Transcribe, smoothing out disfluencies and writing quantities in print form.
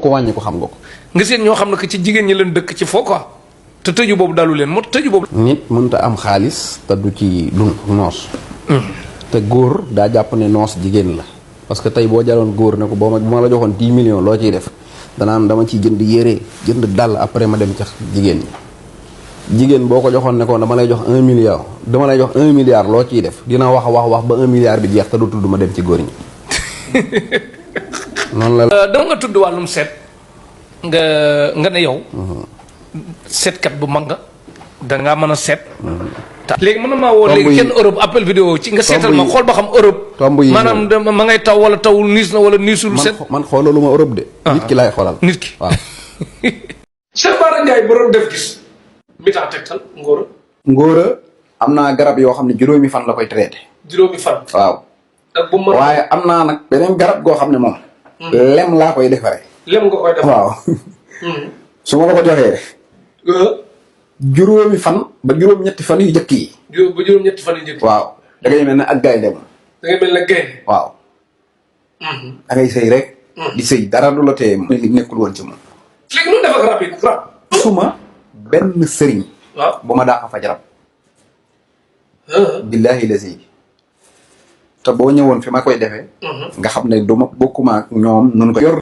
ko wàññi ko xam nga ko. nga seen ñoo xam ne que ci jigéen ñi leen dëkk ci foo quoi te tëju boobu dalu leen moo tëju boobu. nit mënta am xaalis te du ci du noos. te góor daa jàpp ne noos jigéen la. parce que tey boo jaloon góor ne ko bu ma la joxoon 10 millions loo ciy def danaan dama ciy jënd yére jënd dàll après ma dem ca jigéen ñi. jigéen boo ko joxoon ne ko dama lay jox 1 milliard dama lay jox 1 milliard loo ciy def dina wax ba 1 milliard bi jeex te du tudd ma dem ci góor ñi. noonu la. dama nga tudd wàllum seet nga ne yow. seetkat bu mag nga dangaa mën a seet. léegi mën na maa woo léegi kenn Europe appel vidéo ci nga seetal ma xool ba xam Europe. maanaam ma ngay taw wala tawul niis na wala niisul. seet man xoolalu ma Europe de. nit ki laay xoolal. nit ki waaw. Cheikh Bara Ndiaye borom def gis. mi taa tegtal ngóora. ngóora am naa garab yoo xam ne juróomi fan la koy traité. juróomi fan. waaw. ak bu ma waaye am naa nag beneen garab goo xam ne moom. lem laa koy defaree. lem nga koy defaree waaw. su ma la ko joxee. juróomi fan ba juróom-ñetti fan yu njëkk yi. ba juróom-ñetti fan yu njëkk yi. waaw da ngay mel ne ak gaynde moom. da ngay mel ne gaynde. waaw. da ngay sëy rek. di sëy dara du la tee li nekkul woon ci moom. léegi nu def ak rab yi rab. suma benn sëriñ. waaw bu ma daax a faj rab. billaahi la sëy te boo ñëwoon fi ma koy defee. nga xam ne du ma bokkuma ak ñoom nun ko yor.